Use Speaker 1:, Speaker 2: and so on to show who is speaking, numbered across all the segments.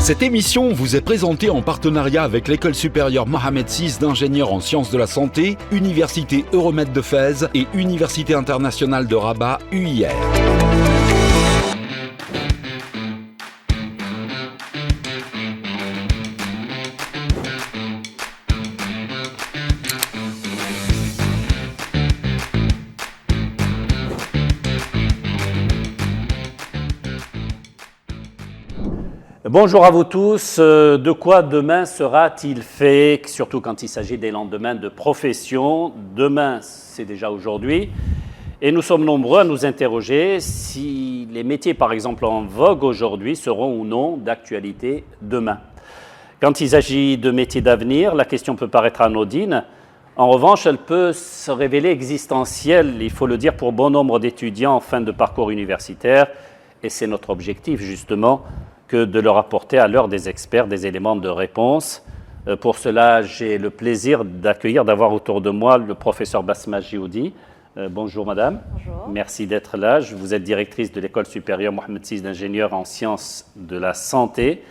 Speaker 1: Cette émission vous est présentée en partenariat avec l'École supérieure Mohamed VI d'ingénieurs en sciences de la santé, Université Euromed de Fès et Université internationale de Rabat, UIR.
Speaker 2: Bonjour à vous tous. De quoi demain sera-t-il fait, surtout quand il s'agit des lendemains de profession? Demain, c'est déjà aujourd'hui. Et nous sommes nombreux à nous interroger si les métiers, par exemple, en vogue aujourd'hui seront ou non d'actualité demain. Quand il s'agit de métiers d'avenir, la question peut paraître anodine. En revanche, elle peut se révéler existentielle, il faut le dire, pour bon nombre d'étudiants en fin de parcours universitaire. Et c'est notre objectif, justement, que de leur apporter à l'heure des experts des éléments de réponse. Pour cela, j'ai le plaisir d'avoir autour de moi le professeur Basma Djioudi. Bonjour madame.
Speaker 3: Bonjour.
Speaker 2: Merci d'être là. Vous êtes directrice de l'École supérieure Mohamed VI d'ingénieurs en sciences de la santé.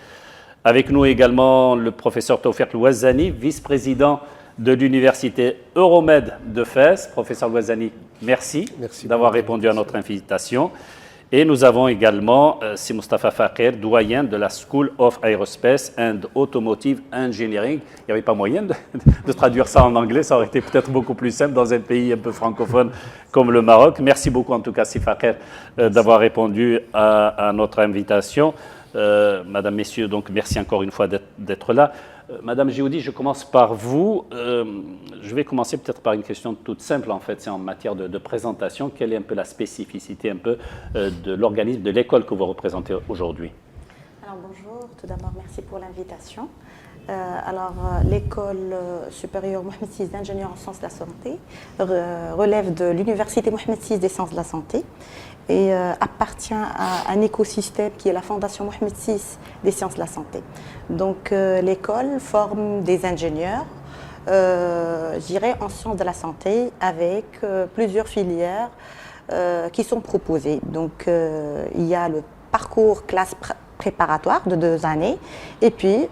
Speaker 2: Avec nous également le professeur Tawfiq Louazani, vice-président de l'Université Euromed de Fès. Professeur Louazani, merci d'avoir répondu à notre invitation. Et nous avons également Si Mustafa Fakir, doyen de la School of Aerospace and Automotive Engineering. Il n'y avait pas moyen de traduire ça en anglais, ça aurait été peut-être beaucoup plus simple dans un pays un peu francophone comme le Maroc. Merci beaucoup en tout cas, Si Fakir, d'avoir répondu à notre invitation. Madame, Messieurs, donc merci encore une fois d'être là. Madame Djioudi, je commence par vous. Je vais commencer peut-être par une question toute simple en fait, c'est en matière de présentation. Quelle est un peu la spécificité un peu de l'organisme, de l'école que vous représentez aujourd'hui?
Speaker 3: Alors bonjour, tout d'abord merci pour l'invitation. L'École supérieure Mohamed VI d'ingénieurs en sciences de la santé relève de l'Université Mohamed VI des sciences de la santé et appartient à un écosystème qui est la Fondation Mohamed VI des sciences de la santé. Donc l'école forme des ingénieurs, je dirais en sciences de la santé avec plusieurs filières qui sont proposées. Donc il y a le parcours classe préparatoire de 2 années et puis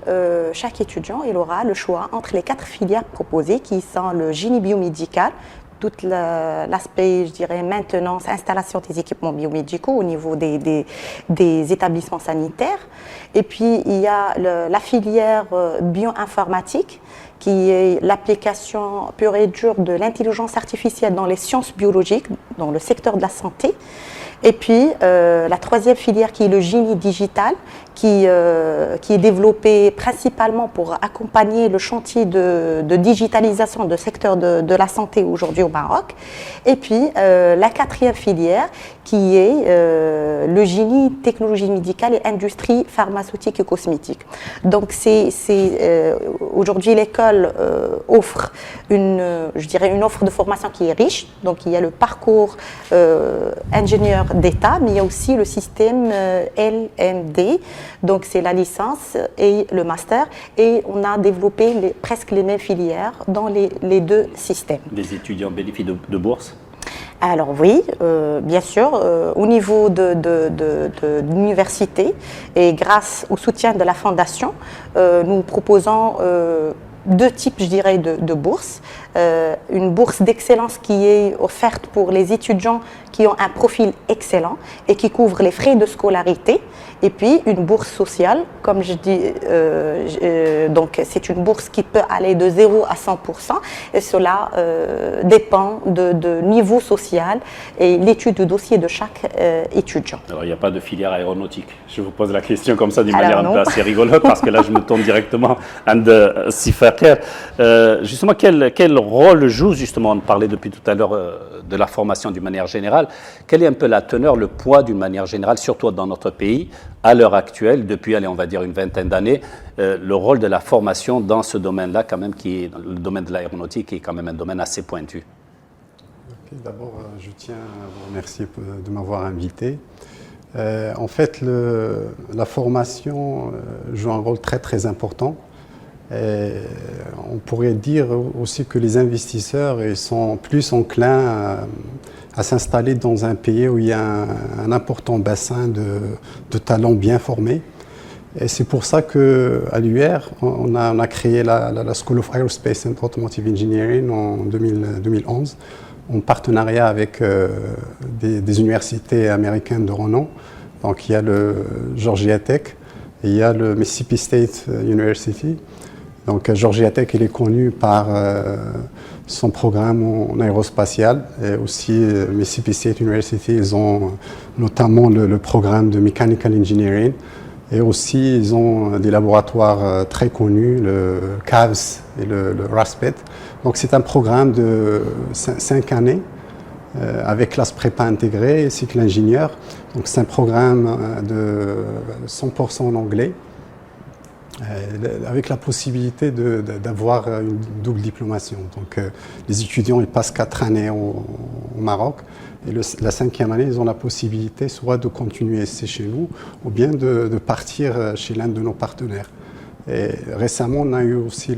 Speaker 3: chaque étudiant il aura le choix entre les 4 filières proposées qui sont le génie biomédical, tout l'aspect, je dirais, maintenance, installation des équipements biomédicaux au niveau des établissements sanitaires. Et puis, il y a la filière bioinformatique, qui est l'application pure et dure de l'intelligence artificielle dans les sciences biologiques, dans le secteur de la santé. Et puis, la 3e filière qui est le génie digital, qui est développée principalement pour accompagner le chantier de digitalisation du secteur de la santé aujourd'hui au Maroc. Et puis, la 4e filière qui est le génie technologie médicale et industrie pharmaceutique et cosmétique. Donc, aujourd'hui, l'école offre une offre de formation qui est riche. Donc, il y a le parcours ingénieur d'État, mais il y a aussi le système LMD, donc c'est la licence et le master, et on a développé presque les mêmes filières dans les 2 systèmes.
Speaker 2: Des étudiants bénéficient de bourses?
Speaker 3: Alors oui, bien sûr, au niveau de l'université et grâce au soutien de la Fondation, nous proposons 2 types, je dirais, de bourses. Une bourse d'excellence qui est offerte pour les étudiants qui ont un profil excellent et qui couvre les frais de scolarité. Et puis une bourse sociale, comme je dis, donc c'est une bourse qui peut aller de 0 à 100%. Et cela dépend de niveau social et l'étude du dossier de chaque étudiant.
Speaker 2: Alors il n'y a pas de filière aéronautique. Je vous pose la question comme ça d'une manière un peu assez rigolote parce que là je me tourne directement à Si Fakir. Justement, quel rôle joue, justement, on parlait depuis tout à l'heure de la formation d'une manière générale, quelle est un peu la teneur, le poids d'une manière générale, surtout dans notre pays, à l'heure actuelle, depuis, on va dire une vingtaine d'années, le rôle de la formation dans ce domaine-là, quand même, qui est le domaine de l'aéronautique, qui est quand même un domaine assez pointu.
Speaker 4: D'abord, je tiens à vous remercier de m'avoir invité. En fait, la formation joue un rôle très très important. On pourrait dire aussi que les investisseurs sont plus enclins à s'installer dans un pays où il y a un important bassin de talents bien formés. Et c'est pour ça qu'à l'UR, on a créé la School of Aerospace and Automotive Engineering en 2011, en partenariat avec des universités américaines de renom. Donc il y a le Georgia Tech et il y a le Mississippi State University. Donc Georgia Tech, il est connu par son programme en aérospatial, et aussi Mississippi State University, ils ont notamment le programme de Mechanical Engineering, et aussi ils ont des laboratoires très connus, le CAVS et le RASPET. Donc c'est un programme de 5 années avec classe prépa intégrée et cycle ingénieur. Donc c'est un programme de 100% en anglais, avec la possibilité d'avoir une double diplomation. Donc les étudiants ils passent 4 années au Maroc, et la 5e année ils ont la possibilité soit de continuer chez nous ou bien de partir chez l'un de nos partenaires. Et récemment on a eu aussi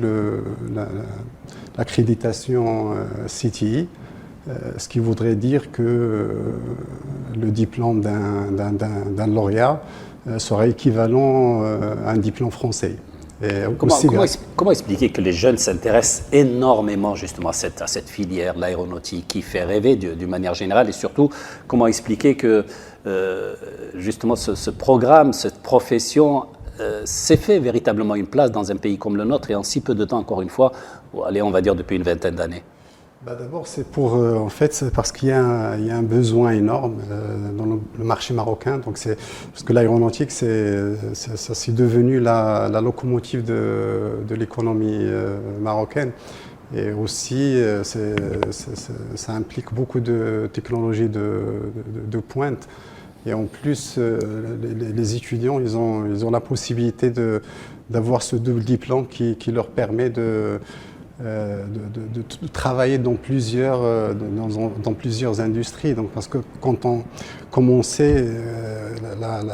Speaker 4: l'accréditation CTI, ce qui voudrait dire que le diplôme d'un lauréat sera équivalent à un diplôme français.
Speaker 2: Comment expliquer que les jeunes s'intéressent énormément justement à cette filière, l'aéronautique, qui fait rêver d'une manière générale, et surtout comment expliquer que justement ce programme, cette profession s'est fait véritablement une place dans un pays comme le nôtre et en si peu de temps, encore une fois, allez, on va dire depuis une vingtaine d'années?
Speaker 4: D'abord, c'est en fait, c'est parce qu'il y a un besoin énorme dans le marché marocain. Donc parce que l'aéronautique, ça c'est devenu la locomotive de l'économie marocaine. Et aussi, ça implique beaucoup de technologies de pointe. Et en plus, les étudiants, ils ont la possibilité d'avoir ce double diplôme qui leur permet de travailler dans plusieurs industries. Donc, parce que comme on sait,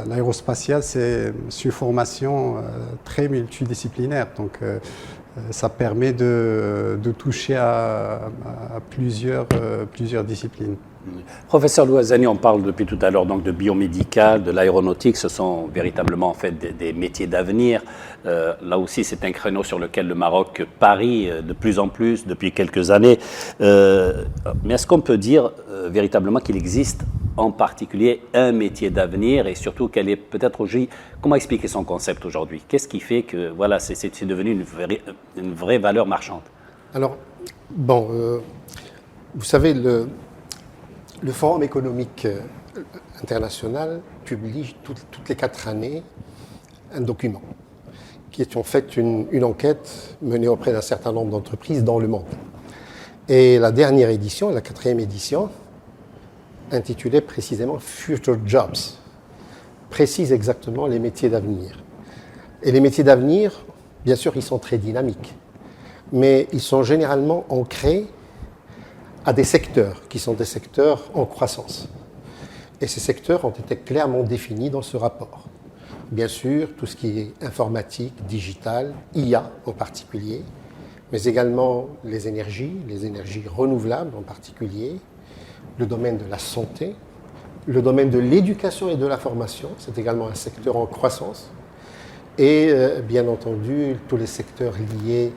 Speaker 4: l'aérospatiale, c'est une formation très multidisciplinaire. Donc, ça permet de toucher à plusieurs disciplines.
Speaker 2: Professeur Louazani, on parle depuis tout à l'heure donc de biomédical, de l'aéronautique. Ce sont véritablement en fait des métiers d'avenir. Là aussi, c'est un créneau sur lequel le Maroc parie de plus en plus depuis quelques années. Mais est-ce qu'on peut dire véritablement qu'il existe en particulier un métier d'avenir, et surtout quel est peut-être aujourd'hui, comment expliquer son concept aujourd'hui? Qu'est-ce qui fait que voilà, c'est devenu une vraie valeur marchande?
Speaker 5: Alors, bon, vous savez, le Forum économique international publie toutes les 4 années un document qui est en fait une enquête menée auprès d'un certain nombre d'entreprises dans le monde. Et la dernière édition, la 4e édition, intitulée précisément Future Jobs, précise exactement les métiers d'avenir. Et les métiers d'avenir, bien sûr, ils sont très dynamiques, mais ils sont généralement ancrés à des secteurs qui sont des secteurs en croissance. Et ces secteurs ont été clairement définis dans ce rapport. Bien sûr, tout ce qui est informatique, digital, IA en particulier, mais également les énergies renouvelables en particulier, le domaine de la santé, le domaine de l'éducation et de la formation, c'est également un secteur en croissance, et bien entendu tous les secteurs liés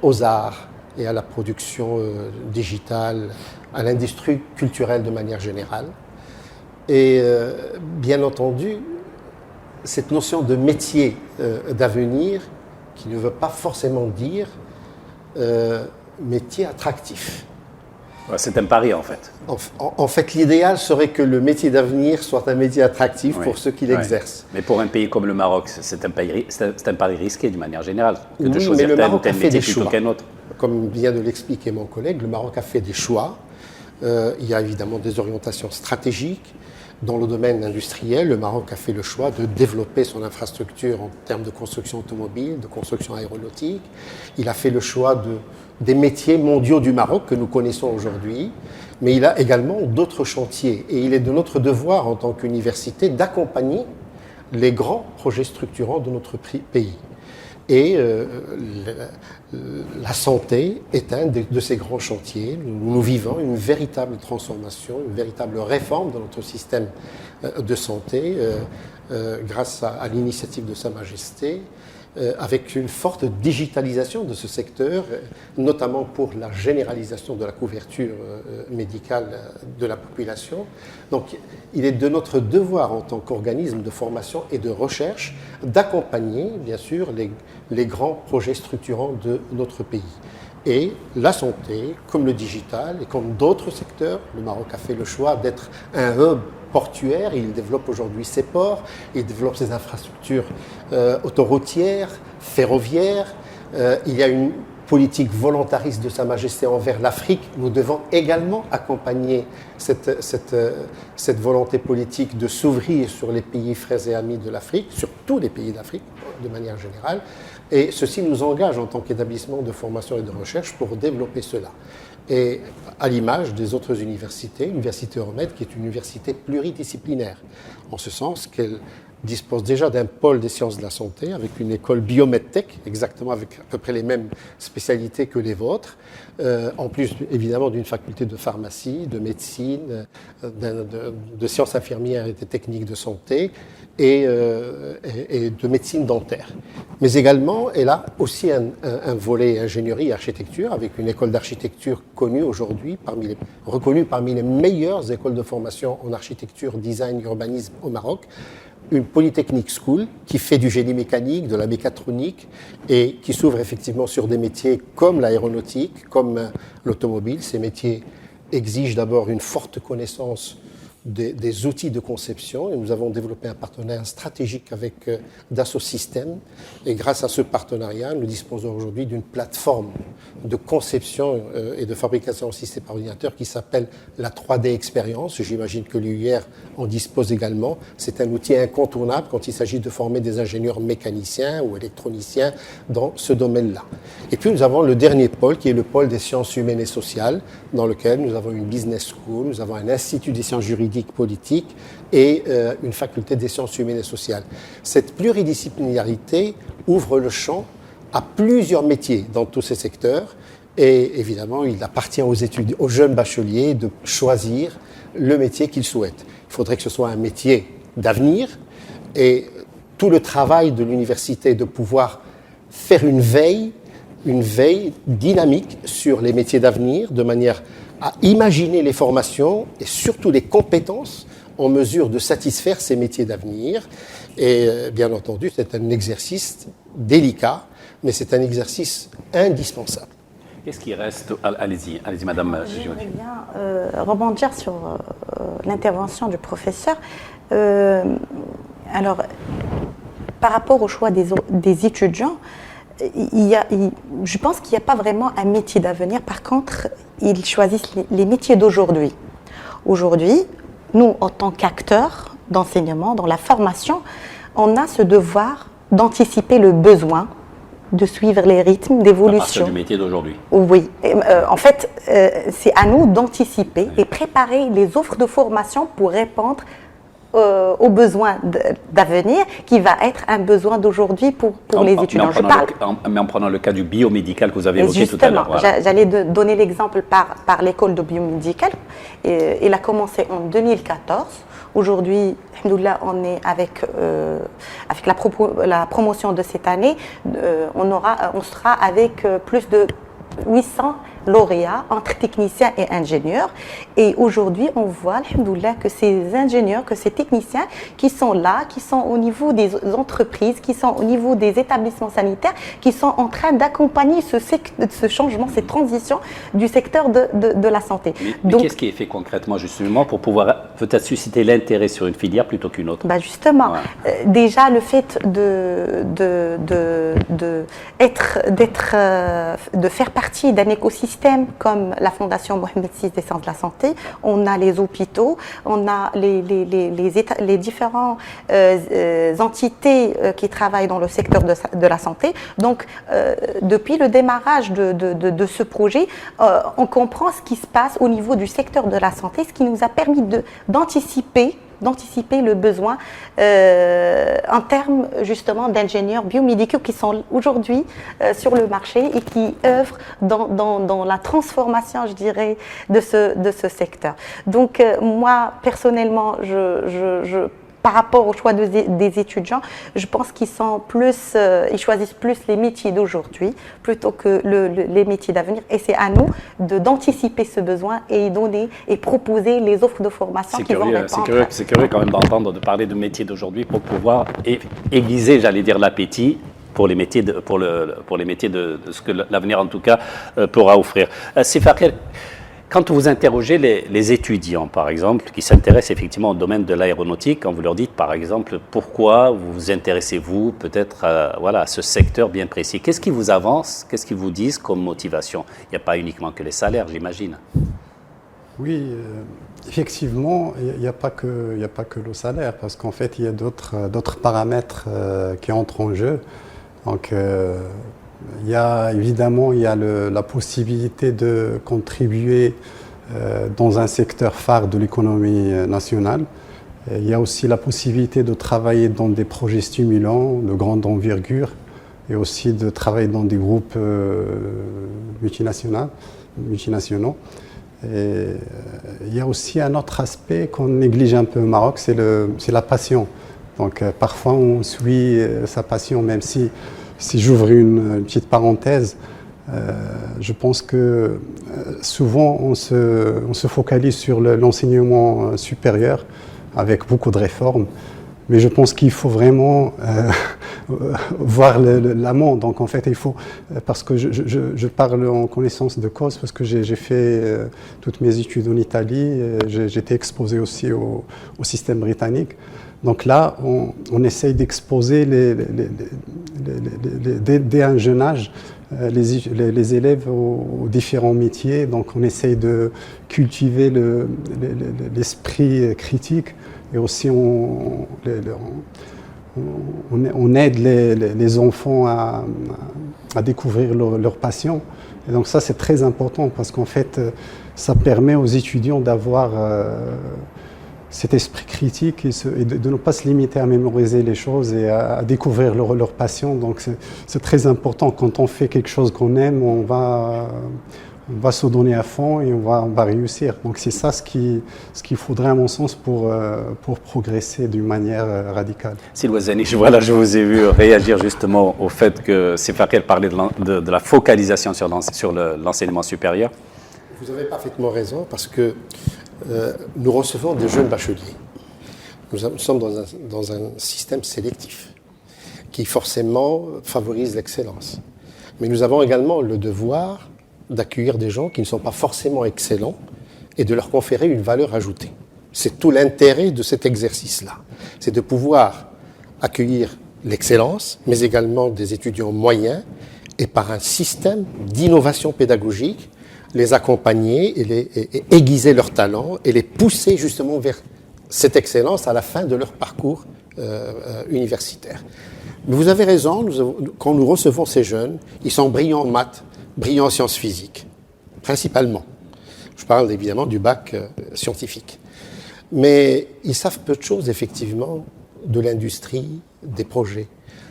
Speaker 5: aux arts et à la production digitale, à l'industrie culturelle de manière générale. Et bien entendu, cette notion de métier d'avenir, qui ne veut pas forcément dire métier attractif.
Speaker 2: C'est un pari en fait.
Speaker 5: En fait, l'idéal serait que le métier d'avenir soit un métier attractif pour ceux qui l'exercent.
Speaker 2: Mais pour un pays comme le Maroc, c'est un pari risqué d'une manière générale, que de choisir tel métier plutôt qu'un autre.
Speaker 5: Comme vient de l'expliquer mon collègue, le Maroc a fait des choix. Il y a évidemment des orientations stratégiques. Dans le domaine industriel, le Maroc a fait le choix de développer son infrastructure en termes de construction automobile, de construction aéronautique. Il a fait le choix des métiers mondiaux du Maroc que nous connaissons aujourd'hui, mais il a également d'autres chantiers. Et il est de notre devoir en tant qu'université d'accompagner les grands projets structurants de notre pays. Et la santé est un de ces grands chantiers. Nous vivons une véritable transformation, une véritable réforme de notre système de santé grâce à l'initiative de Sa Majesté, avec une forte digitalisation de ce secteur, notamment pour la généralisation de la couverture médicale de la population. Donc, il est de notre devoir en tant qu'organisme de formation et de recherche d'accompagner, bien sûr, les grands projets structurants de notre pays. Et la santé, comme le digital et comme d'autres secteurs, le Maroc a fait le choix d'être un hub portuaire. Il développe aujourd'hui ses ports, il développe ses infrastructures autoroutières, ferroviaires. Il y a une politique volontariste de Sa Majesté envers l'Afrique. Nous devons également accompagner cette volonté politique de s'ouvrir sur les pays frères et amis de l'Afrique, sur tous les pays d'Afrique de manière générale. Et ceci nous engage en tant qu'établissement de formation et de recherche pour développer cela. Et à l'image des autres universités, l'Université Euromède, qui est une université pluridisciplinaire, en ce sens qu'elle dispose déjà d'un pôle des sciences de la santé, avec une école biomedtech, exactement avec à peu près les mêmes spécialités que les vôtres, en plus évidemment d'une faculté de pharmacie, de médecine, de sciences infirmières et de techniques de santé, et de médecine dentaire. Mais également, elle a aussi un volet ingénierie et architecture, avec une école d'architecture connue aujourd'hui, reconnue parmi les meilleures écoles de formation en architecture, design, urbanisme au Maroc. Une Polytechnic School qui fait du génie mécanique, de la mécatronique et qui s'ouvre effectivement sur des métiers comme l'aéronautique, comme l'automobile. Ces métiers exigent d'abord une forte connaissance des outils de conception et nous avons développé un partenariat stratégique avec Dassault Systèmes et grâce à ce partenariat, nous disposons aujourd'hui d'une plateforme de conception et de fabrication de systèmes par ordinateur qui s'appelle la 3D Expérience. J'imagine que l'UIR en dispose également. C'est un outil incontournable quand il s'agit de former des ingénieurs mécaniciens ou électroniciens dans ce domaine-là. Et puis nous avons le dernier pôle qui est le pôle des sciences humaines et sociales dans lequel nous avons une business school, nous avons un institut des sciences juridiques politique et une faculté des sciences humaines et sociales. Cette pluridisciplinarité ouvre le champ à plusieurs métiers dans tous ces secteurs et évidemment il appartient aux jeunes bacheliers de choisir le métier qu'ils souhaitent. Il faudrait que ce soit un métier d'avenir et tout le travail de l'université est de pouvoir faire une veille dynamique sur les métiers d'avenir de manière à imaginer les formations et surtout les compétences en mesure de satisfaire ces métiers d'avenir. Et bien entendu, c'est un exercice délicat, mais c'est un exercice indispensable.
Speaker 2: Qu'est-ce qui reste? Allez-y, Madame.
Speaker 3: J'aimerais bien rebondir sur l'intervention du professeur. Alors, par rapport au choix des étudiants, je pense qu'il n'y a pas vraiment un métier d'avenir. Par contre, ils choisissent les métiers d'aujourd'hui. Aujourd'hui, nous, en tant qu'acteurs d'enseignement, dans la formation, on a ce devoir d'anticiper le besoin, de suivre les rythmes d'évolution. À partir
Speaker 2: du métier d'aujourd'hui.
Speaker 3: Oui. En fait, c'est à nous d'anticiper et préparer les offres de formation pour répondre aux besoins d'avenir, qui va être un besoin d'aujourd'hui pour les étudiants.
Speaker 2: Mais en prenant le cas du biomédical que vous avez évoqué tout à l'heure.
Speaker 3: Voilà. J'allais donner l'exemple par l'école de biomédical. Il a commencé en 2014. Aujourd'hui, alhamdoulilah, on est avec la promotion de cette année, on sera avec plus de 800 lauréats entre techniciens et ingénieurs. Et aujourd'hui, on voit, alhamdoulilah, que ces ingénieurs, que ces techniciens qui sont là, qui sont au niveau des entreprises, qui sont au niveau des établissements sanitaires, qui sont en train d'accompagner ce changement, cette transition du secteur de la santé.
Speaker 2: Mais qu'est-ce qui est fait concrètement, justement, pour pouvoir peut-être susciter l'intérêt sur une filière plutôt qu'une autre?
Speaker 3: Justement, déjà le fait de faire partie d'un écosystème comme la Fondation Mohamed VI des sciences de la santé, on a les hôpitaux, on a les différentes entités qui travaillent dans le secteur de la santé. Donc, depuis le démarrage de ce projet, on comprend ce qui se passe au niveau du secteur de la santé, ce qui nous a permis d'anticiper d'anticiper le besoin en termes justement d'ingénieurs biomédicaux qui sont aujourd'hui sur le marché et qui œuvrent dans la transformation, je dirais, de ce secteur. Donc moi, personnellement, par rapport au choix des étudiants, je pense qu'ils sont ils choisissent plus les métiers d'aujourd'hui plutôt que les métiers d'avenir. Et c'est à nous d'anticiper ce besoin et donner et proposer les offres de formation qui vont répondre.
Speaker 2: C'est curieux quand même d'entendre de parler de métiers d'aujourd'hui pour pouvoir aiguiser, j'allais dire, l'appétit pour les métiers de ce que l'avenir en tout cas pourra offrir. Sifakir, quand vous interrogez les étudiants, par exemple, qui s'intéressent effectivement au domaine de l'aéronautique, quand vous leur dites, par exemple, pourquoi vous intéressez-vous peut-être à ce secteur bien précis, qu'est-ce qui vous avance, qu'est-ce qu'ils vous disent comme motivation? Il n'y a pas uniquement que les salaires, j'imagine.
Speaker 4: Oui, effectivement, il n'y a pas que le salaire, parce qu'en fait, il y a d'autres paramètres qui entrent en jeu. Donc, il y a la possibilité de contribuer dans un secteur phare de l'économie nationale. Il y a aussi la possibilité de travailler dans des projets stimulants de grande envergure et aussi de travailler dans des groupes multinationaux. Et il y a aussi un autre aspect qu'on néglige un peu au Maroc, c'est la passion. Donc parfois on suit sa passion, même si j'ouvre une petite parenthèse, je pense que souvent on se focalise sur l'enseignement supérieur avec beaucoup de réformes, mais je pense qu'il faut vraiment voir l'amont. Donc en fait, il faut, parce que je parle en connaissance de cause, parce que j'ai fait toutes mes études en Italie, j'ai été exposé aussi au système britannique. Donc là, on essaye d'exposer dès un jeune âge les élèves aux différents métiers. Donc on essaye de cultiver l'esprit critique et aussi on aide les enfants à découvrir leur passion. Et donc ça, c'est très important parce qu'en fait, ça permet aux étudiants d'avoir cet esprit critique et de ne pas se limiter à mémoriser les choses et à découvrir leur passion. Donc c'est très important. Quand on fait quelque chose qu'on aime, on va se donner à fond et on va réussir. Donc c'est ça ce qu'il faudrait à mon sens pour progresser d'une manière radicale.
Speaker 2: Silwazani, je vous ai vu réagir justement au fait que Sifakir parlait de la focalisation sur l'enseignement supérieur.
Speaker 5: Vous avez parfaitement raison parce que nous recevons des jeunes bacheliers. Nous sommes dans un système sélectif qui forcément favorise l'excellence. Mais nous avons également le devoir d'accueillir des gens qui ne sont pas forcément excellents et de leur conférer une valeur ajoutée. C'est tout l'intérêt de cet exercice-là. C'est de pouvoir accueillir l'excellence, mais également des étudiants moyens et par un système d'innovation pédagogique, les accompagner et aiguiser leurs talents et les pousser justement vers cette excellence à la fin de leur parcours universitaire. Mais vous avez raison, quand nous recevons ces jeunes, ils sont brillants en maths, brillants en sciences physiques, principalement. Je parle évidemment du bac scientifique. Mais ils savent peu de choses, effectivement, de l'industrie, des projets.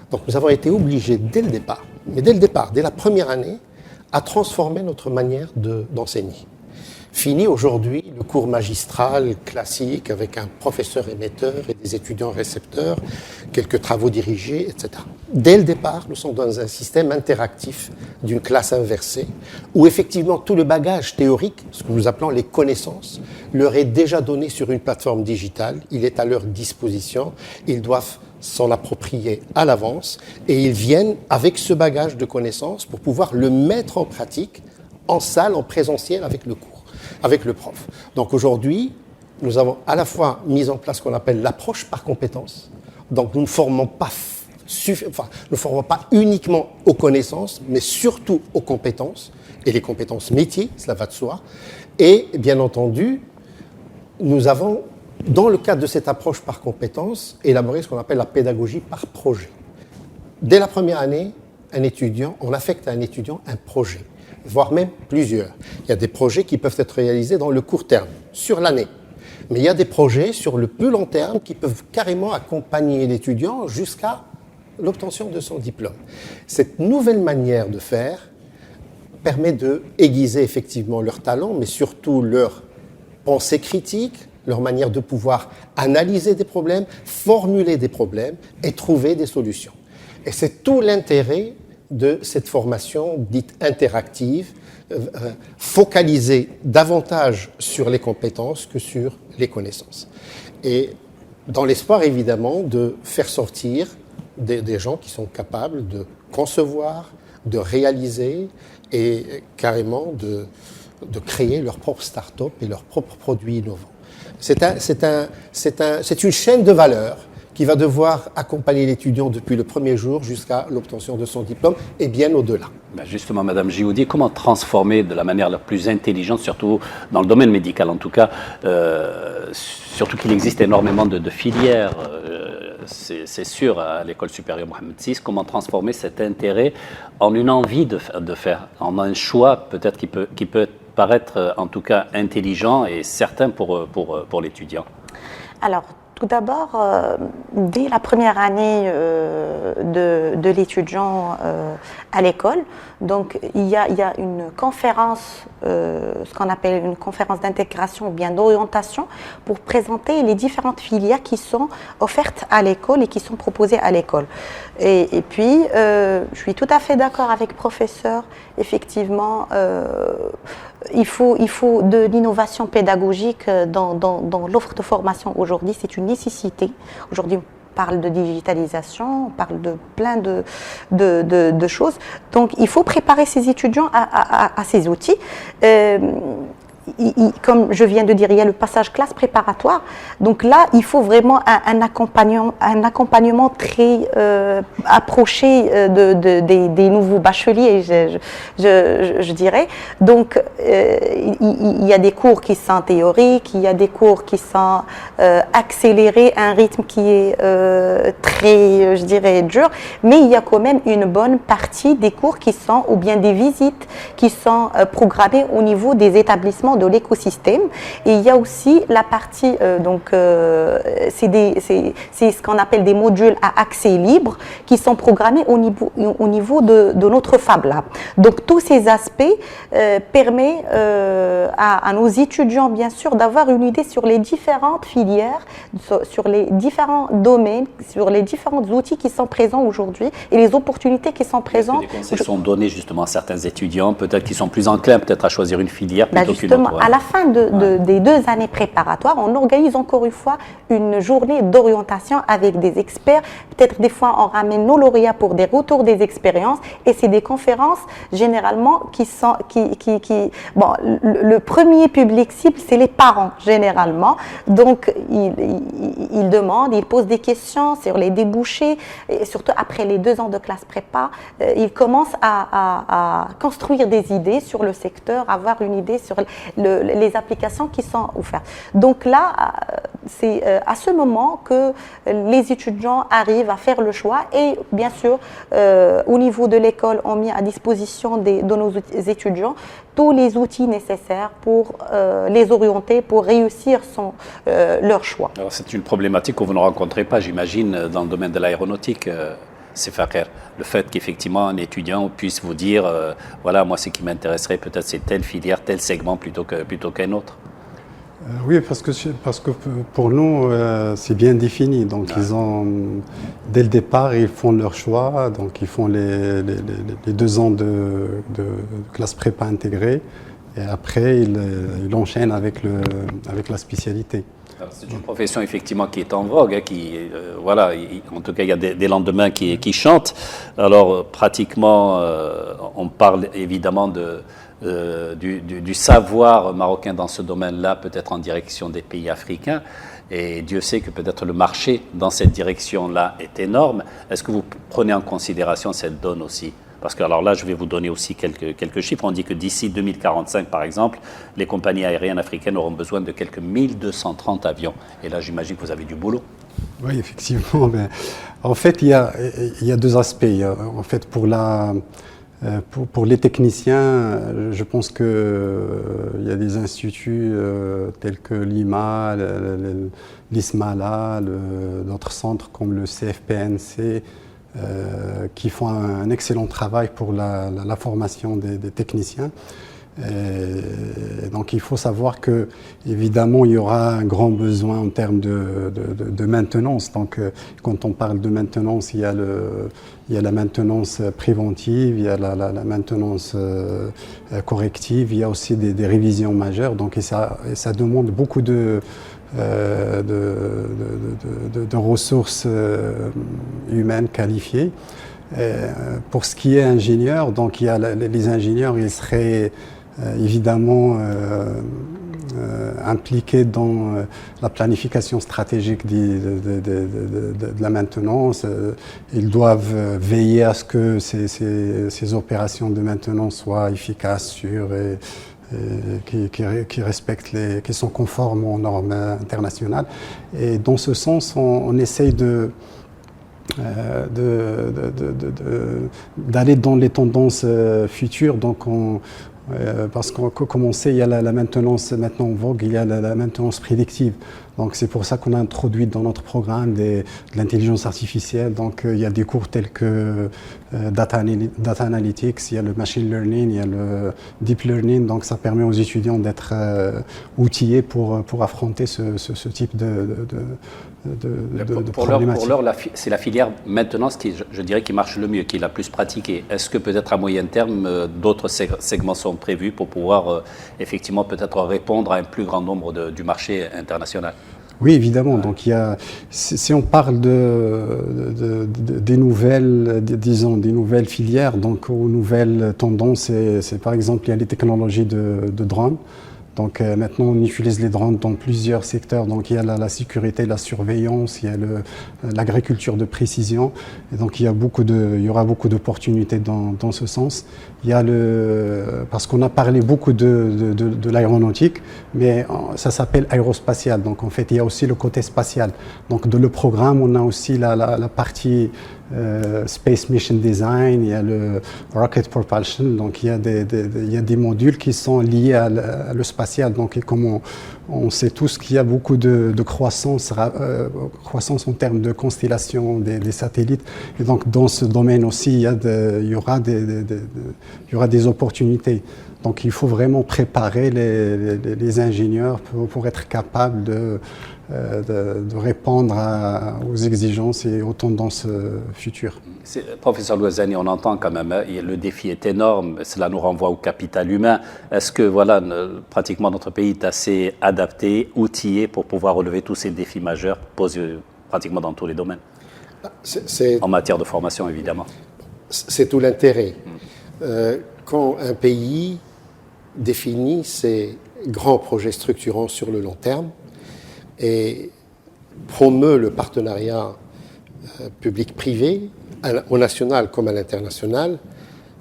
Speaker 5: Donc nous avons été obligés dès le départ, dès la première année, à transformer notre manière d'enseigner. Fini aujourd'hui le cours magistral classique avec un professeur émetteur et des étudiants récepteurs, quelques travaux dirigés, etc. Dès le départ, nous sommes dans un système interactif d'une classe inversée où effectivement tout le bagage théorique, ce que nous appelons les connaissances, leur est déjà donné sur une plateforme digitale, il est à leur disposition, ils doivent s'en approprier à l'avance et ils viennent avec ce bagage de connaissances pour pouvoir le mettre en pratique en salle, en présentiel avec le cours, avec le prof. Donc aujourd'hui, nous avons à la fois mis en place ce qu'on appelle l'approche par compétences. Donc nous ne formons pas uniquement aux connaissances, mais surtout aux compétences, et les compétences métiers, cela va de soi. Et bien entendu, nous avons, dans le cadre de cette approche par compétences, élaboré ce qu'on appelle la pédagogie par projet. Dès la première année, on affecte à un étudiant un projet, voire même plusieurs. Il y a des projets qui peuvent être réalisés dans le court terme, sur l'année. Mais il y a des projets sur le plus long terme qui peuvent carrément accompagner l'étudiant jusqu'à l'obtention de son diplôme. Cette nouvelle manière de faire permet de aiguiser effectivement leur talent, mais surtout leur pensée critique, leur manière de pouvoir analyser des problèmes, formuler des problèmes et trouver des solutions. Et c'est tout l'intérêt de cette formation dite interactive, focalisée davantage sur les compétences que sur les connaissances. Et dans l'espoir évidemment de faire sortir des gens qui sont capables de concevoir, de réaliser et carrément de créer leur propre start-up et leurs propres produits innovants. C'est une chaîne de valeur qui va devoir accompagner l'étudiant depuis le premier jour jusqu'à l'obtention de son diplôme et bien au-delà.
Speaker 2: Justement, Madame Gioudi, comment transformer de la manière la plus intelligente, surtout dans le domaine médical en tout cas, surtout qu'il existe énormément de filières, c'est sûr, à l'École supérieure Mohamed VI, comment transformer cet intérêt en une envie de faire, en un choix peut-être qui peut paraître en tout cas intelligent et certain pour l'étudiant?
Speaker 3: Alors, tout d'abord, dès la première année de l'étudiant à l'école, donc il y a une conférence, ce qu'on appelle une conférence d'intégration ou bien d'orientation, pour présenter les différentes filières qui sont offertes à l'école et qui sont proposées à l'école. Et puis, je suis tout à fait d'accord avec le professeur, effectivement, il faut de l'innovation pédagogique dans l'offre de formation aujourd'hui, c'est une nécessité. Aujourd'hui, on parle de digitalisation, on parle de plein de choses. Donc, il faut préparer ces étudiants à ces outils. Comme je viens de dire, il y a le passage classe préparatoire. Donc là, il faut vraiment un accompagnement très approché des nouveaux bacheliers, je dirais. Donc, il y a des cours qui sont théoriques, il y a des cours qui sont accélérés, un rythme qui est très, je dirais, dur. Mais il y a quand même une bonne partie des cours qui sont, ou bien des visites qui sont programmées au niveau des établissements de l'écosystème. Et il y a aussi la partie, c'est ce qu'on appelle des modules à accès libre qui sont programmés au niveau de notre Fab Lab. Donc tous ces aspects permettent à nos étudiants, bien sûr, d'avoir une idée sur les différentes filières, sur les différents domaines, sur les différents outils qui sont présents aujourd'hui et les opportunités qui sont présentes.
Speaker 2: Est-ce que des conseils sont donnés justement à certains étudiants, peut-être qui sont plus enclins peut-être à choisir une filière plutôt qu'une autre?
Speaker 3: À la fin des 2 années préparatoires, on organise encore une fois une journée d'orientation avec des experts. Peut-être des fois, on ramène nos lauréats pour des retours des expériences. Et c'est des conférences généralement bon, le premier public cible, c'est les parents généralement. Donc, ils demandent, ils posent des questions sur les débouchés. Et surtout après les 2 ans de classe prépa, ils commencent à construire des idées sur le secteur, avoir une idée sur les applications qui sont offertes. Donc là, c'est à ce moment que les étudiants arrivent à faire le choix et bien sûr, au niveau de l'école, on met à disposition de nos étudiants tous les outils nécessaires pour les orienter, pour réussir leur choix.
Speaker 2: Alors c'est une problématique que vous ne rencontrez pas, j'imagine, dans le domaine de l'aéronautique. C'est faire le fait qu'effectivement un étudiant puisse vous dire voilà, moi ce qui m'intéresserait peut-être c'est telle filière, tel segment plutôt qu'un autre.
Speaker 4: Oui, parce que pour nous c'est bien défini. Donc ils ont dès le départ ils font leur choix. Donc ils font les 2 ans de classe prépa intégrée et après ils enchaînent avec la spécialité.
Speaker 2: C'est une profession effectivement qui est en vogue, voilà, en tout cas il y a des lendemains qui chantent. Alors pratiquement on parle évidemment du savoir marocain dans ce domaine-là, peut-être en direction des pays africains. Et Dieu sait que peut-être le marché dans cette direction-là est énorme. Est-ce que vous prenez en considération cette donne aussi ? Parce que alors là, je vais vous donner aussi quelques chiffres. On dit que d'ici 2045, par exemple, les compagnies aériennes africaines auront besoin de quelques 1230 avions. Et là, j'imagine que vous avez du boulot.
Speaker 4: Oui, effectivement. En fait, il y a 2 aspects. En fait, pour Pour les techniciens, je pense qu'il y a des instituts tels que l'IMA, l'ISMALA, d'autres centres comme le CFPNC qui font un excellent travail pour la formation des techniciens. Et donc il faut savoir que évidemment il y aura un grand besoin en termes de maintenance. Donc quand on parle de maintenance, il y a la maintenance préventive, il y a la maintenance corrective, il y a aussi des révisions majeures. Donc et ça demande beaucoup de ressources humaines qualifiées. Pour ce qui est ingénieur, donc il y a les ingénieurs, ils seraient évidemment impliqués dans la planification stratégique de la maintenance. Ils doivent veiller à ce que ces opérations de maintenance soient efficaces, sûres et qui respectent qui sont conformes aux normes internationales. Et dans ce sens, on essaye d'aller dans les tendances futures. Donc parce que comme on sait, il y a la maintenance maintenant en vogue, il y a la maintenance prédictive. Donc c'est pour ça qu'on a introduit dans notre programme de l'intelligence artificielle. Donc il y a des cours tels que data analytics, il y a le machine learning, il y a le deep learning. Donc ça permet aux étudiants d'être outillés pour affronter ce type de problématique.
Speaker 2: Pour l'heure, c'est la filière maintenance qui, je dirais, qui marche le mieux, qui est la plus pratiquée. Est-ce que peut-être à moyen terme, d'autres segments sont prévus pour pouvoir effectivement peut-être répondre à un plus grand nombre du marché international?
Speaker 4: Oui, évidemment. Donc, si on parle des nouvelles, disons, des nouvelles filières, donc aux nouvelles tendances, c'est par exemple, il y a les technologies de drones. Donc maintenant, on utilise les drones dans plusieurs secteurs. Donc il y a la sécurité, la surveillance, il y a l'agriculture de précision. Et donc il y aura beaucoup d'opportunités dans ce sens. Il y a parce qu'on a parlé beaucoup de l'aéronautique, mais ça s'appelle aérospatial. Donc en fait, il y a aussi le côté spatial. Donc dans le programme, on a aussi la partie Space Mission Design, il y a le Rocket Propulsion, donc il y a des modules qui sont liés à le spatial. Donc, et comme on sait tous qu'il y a beaucoup de croissance en termes de constellation des satellites, et donc dans ce domaine aussi, il y aura des opportunités. Donc il faut vraiment préparer les ingénieurs pour être capables de répondre aux exigences et aux tendances futures.
Speaker 2: Professeur Louazani, on entend quand même, le défi est énorme, cela nous renvoie au capital humain. Est-ce que pratiquement notre pays est assez adapté, outillé pour pouvoir relever tous ces défis majeurs posés pratiquement dans tous les domaines? En matière de formation, évidemment.
Speaker 5: C'est tout l'intérêt. Quand un pays définit ses grands projets structurants sur le long terme et promeut le partenariat public-privé, au national comme à l'international,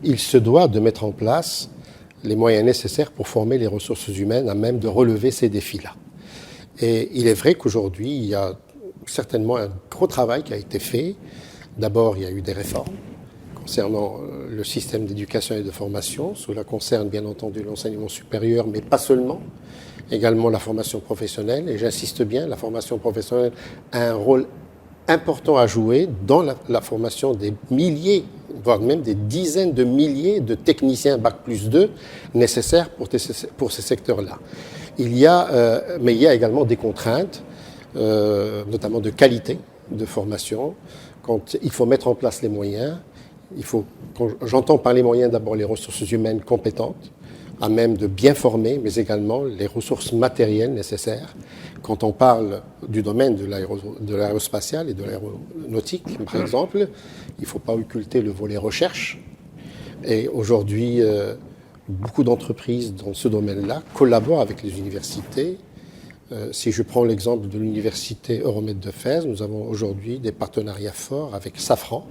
Speaker 5: il se doit de mettre en place les moyens nécessaires pour former les ressources humaines à même de relever ces défis-là. Et il est vrai qu'aujourd'hui, il y a certainement un gros travail qui a été fait. D'abord, il y a eu des réformes concernant le système d'éducation et de formation. Cela concerne bien entendu l'enseignement supérieur, mais pas seulement. Également la formation professionnelle. Et j'insiste bien, la formation professionnelle a un rôle important à jouer dans la formation des milliers, voire même des dizaines de milliers de techniciens Bac+2 nécessaires pour ces secteurs-là. Mais il y a également des contraintes, notamment de qualité de formation. Quand il faut mettre en place les moyens, j'entends par les moyens d'abord les ressources humaines compétentes, à même de bien former, mais également les ressources matérielles nécessaires. Quand on parle du domaine de l'aérospatial et de l'aéronautique, par exemple, il ne faut pas occulter le volet recherche. Et aujourd'hui, beaucoup d'entreprises dans ce domaine-là collaborent avec les universités. Si je prends l'exemple de l'université Euromède de Fès, nous avons aujourd'hui des partenariats forts avec Safran,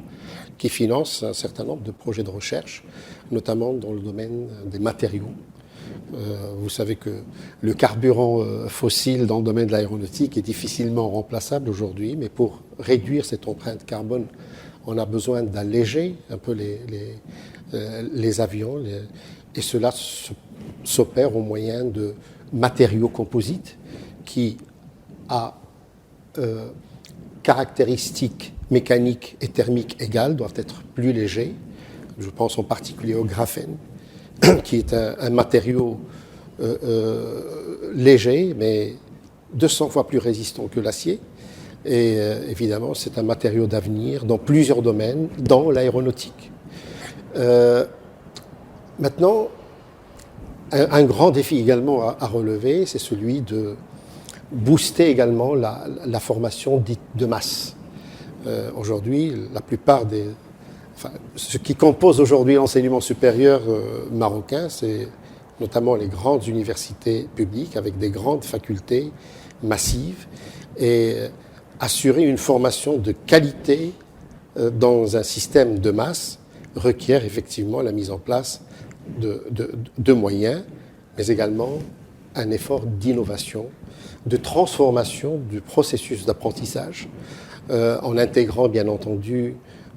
Speaker 5: qui finance un certain nombre de projets de recherche, notamment dans le domaine des matériaux. Vous savez que le carburant fossile dans le domaine de l'aéronautique est difficilement remplaçable aujourd'hui, mais pour réduire cette empreinte carbone on a besoin d'alléger un peu les avions, et cela s'opère au moyen de matériaux composites qui, à caractéristiques mécaniques et thermiques égales, doivent être plus légers. Je pense en particulier au graphène, qui est un matériau léger, mais 200 fois plus résistant que l'acier. Et évidemment, c'est un matériau d'avenir dans plusieurs domaines, dans l'aéronautique. Maintenant, un grand défi également à relever, c'est celui de booster également la formation dite de masse. Aujourd'hui, la plupart ce qui compose aujourd'hui l'enseignement supérieur marocain, c'est notamment les grandes universités publiques avec des grandes facultés massives, et assurer une formation de qualité dans un système de masse requiert effectivement la mise en place de moyens, mais également un effort d'innovation, de transformation du processus d'apprentissage, en intégrant bien entendu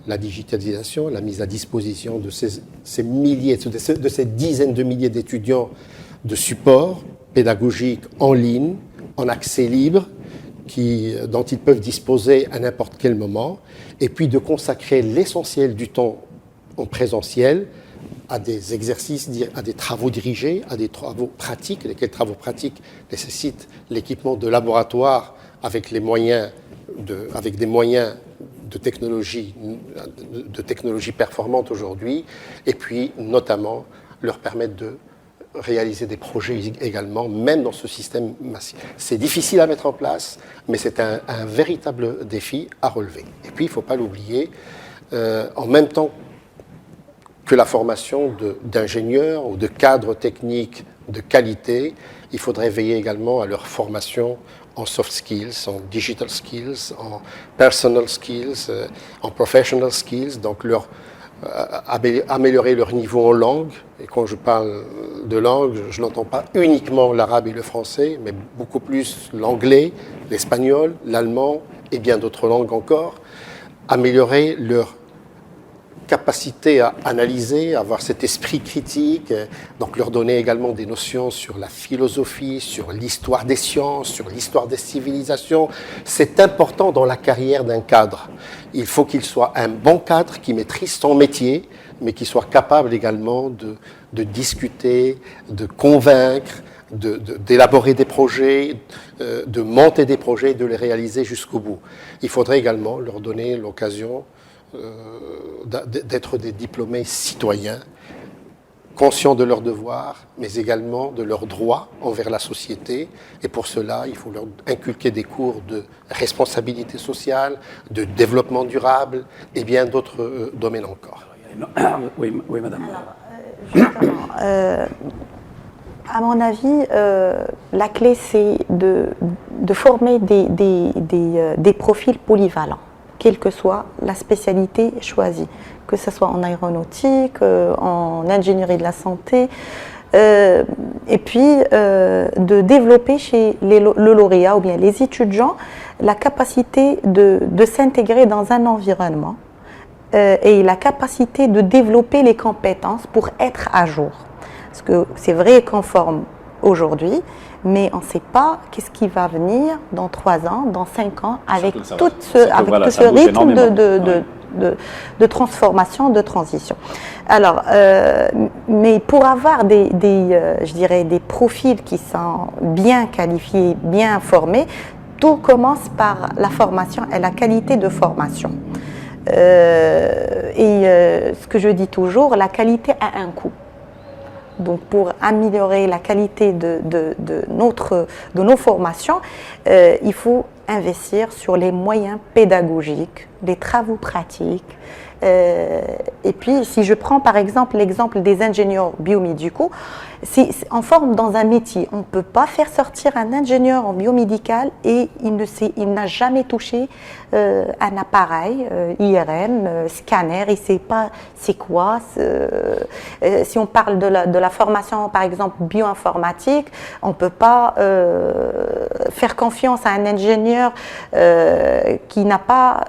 Speaker 5: la digitalisation, la mise à disposition de ces milliers, de ces dizaines de milliers d'étudiants de support pédagogique en ligne, en accès libre, dont ils peuvent disposer à n'importe quel moment, et puis de consacrer l'essentiel du temps en présentiel à des exercices, à des travaux dirigés, à des travaux pratiques, lesquels travaux pratiques nécessitent l'équipement de laboratoire avec des moyens de technologie performante aujourd'hui, et puis notamment leur permettre de réaliser des projets également, même dans ce système massif. C'est difficile à mettre en place, mais c'est un véritable défi à relever. Et puis, il ne faut pas l'oublier, en même temps que la formation d'ingénieurs ou de cadres techniques de qualité, il faudrait veiller également à leur formation en soft skills, en digital skills, en personal skills, en professional skills, donc améliorer leur niveau en langue. Et quand je parle de langue, je n'entends pas uniquement l'arabe et le français, mais beaucoup plus l'anglais, l'espagnol, l'allemand et bien d'autres langues encore. Améliorer leur capacité à analyser, à avoir cet esprit critique, donc leur donner également des notions sur la philosophie, sur l'histoire des sciences, sur l'histoire des civilisations. C'est important dans la carrière d'un cadre. Il faut qu'il soit un bon cadre qui maîtrise son métier, mais qui soit capable également de discuter, de convaincre, d'élaborer des projets, de monter des projets et de les réaliser jusqu'au bout. Il faudrait également leur donner l'occasion d'être des diplômés citoyens, conscients de leurs devoirs, mais également de leurs droits envers la société. Et pour cela, il faut leur inculquer des cours de responsabilité sociale, de développement durable et bien d'autres domaines encore.
Speaker 2: Oui, madame.
Speaker 3: Alors, justement, à mon avis, la clé, c'est de former des profils polyvalents, quelle que soit la spécialité choisie, que ce soit en aéronautique, en ingénierie de la santé, et puis de développer chez le lauréat ou bien les étudiants la capacité de s'intégrer dans un environnement et la capacité de développer les compétences pour être à jour. Parce que c'est vrai qu'on forme aujourd'hui, mais on ne sait pas qu'est-ce qui va venir dans 3 ans, dans 5 ans, avec tout ce rythme de transformation, de transition. Alors, mais pour avoir je dirais des profils qui sont bien qualifiés, bien formés, tout commence par la formation et la qualité de formation. Ce que je dis toujours, la qualité a un coût. Donc, pour améliorer la qualité de nos formations, il faut investir sur les moyens pédagogiques, les travaux pratiques, Et puis, si je prends par exemple l'exemple des ingénieurs biomédicaux, on forme dans un métier. On ne peut pas faire sortir un ingénieur en biomédical et il n'a jamais touché un appareil IRM, scanner, il ne sait pas c'est quoi. Si on parle de la formation, par exemple, bioinformatique, on ne peut pas faire confiance à un ingénieur qui n'a pas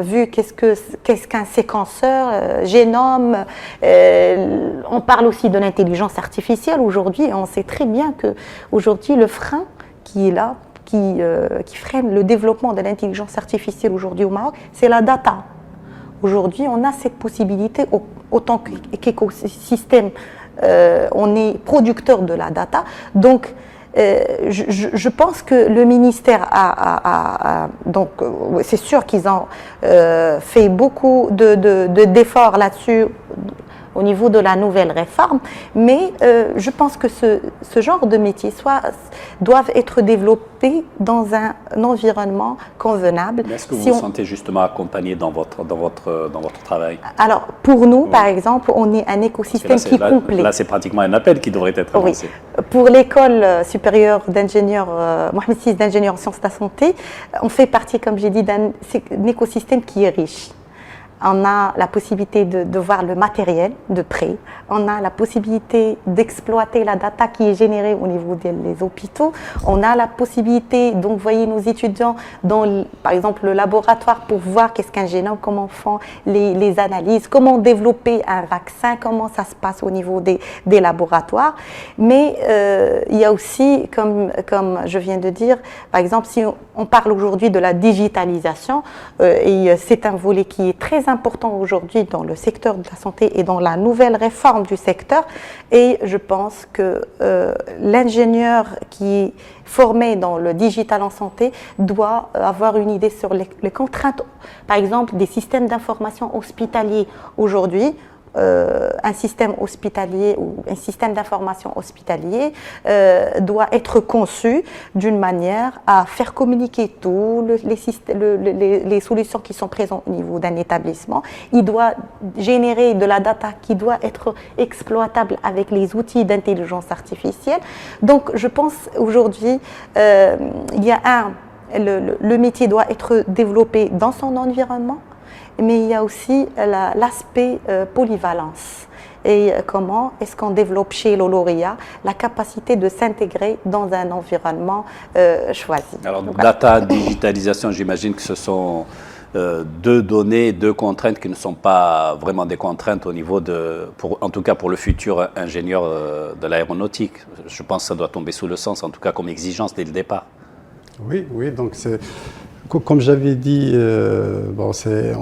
Speaker 3: vu qu'est-ce qu'un séquenceur, génome. On parle aussi de l'intelligence artificielle aujourd'hui, et on sait très bien qu'aujourd'hui, le frein qui est là, qui freine le développement de l'intelligence artificielle aujourd'hui au Maroc, c'est la data. Aujourd'hui, on a cette possibilité, autant qu'écosystème, on est producteur de la data. Donc, je pense que le ministère donc c'est sûr qu'ils ont fait beaucoup d'efforts là-dessus au niveau de la nouvelle réforme, mais je pense que ce genre de métiers doivent être développés dans un environnement convenable.
Speaker 2: Mais est-ce que vous vous sentez justement accompagné dans votre travail?
Speaker 3: Alors, pour nous, par exemple, on est un écosystème qui est complet.
Speaker 2: Là, c'est pratiquement un appel qui devrait être lancé.
Speaker 3: Oui. Pour l'école supérieure d'ingénieurs, Mohamed VI d'ingénieurs en sciences de la santé, on fait partie, comme j'ai dit, d'un écosystème qui est riche. On a la possibilité de voir le matériel de près. On a la possibilité d'exploiter la data qui est générée au niveau des hôpitaux. On a la possibilité d'envoyer nos étudiants dans, par exemple, le laboratoire pour voir qu'est-ce qu'un génome, comment font les analyses, comment développer un vaccin, comment ça se passe au niveau des laboratoires. Mais il y a aussi, comme je viens de dire, par exemple, si on parle aujourd'hui de la digitalisation, et c'est un volet qui est très important aujourd'hui dans le secteur de la santé et dans la nouvelle réforme du secteur. Et je pense que l'ingénieur qui est formé dans le digital en santé doit avoir une idée sur les contraintes, par exemple, des systèmes d'information hospitaliers aujourd'hui. Un système hospitalier ou un système d'information hospitalier doit être conçu d'une manière à faire communiquer tous les solutions qui sont présentes au niveau d'un établissement. Il doit générer de la data qui doit être exploitable avec les outils d'intelligence artificielle. Donc, je pense aujourd'hui, il y a le métier doit être développé dans son environnement, mais il y a aussi l'aspect polyvalence. Et comment est-ce qu'on développe chez le lauréat la capacité de s'intégrer dans un environnement choisi.
Speaker 2: Alors, data, digitalisation, j'imagine que ce sont deux données, deux contraintes qui ne sont pas vraiment des contraintes au niveau en tout cas pour le futur ingénieur de l'aéronautique. Je pense que ça doit tomber sous le sens, en tout cas comme exigence dès le départ.
Speaker 4: Oui, donc c'est... Comme j'avais dit, c'est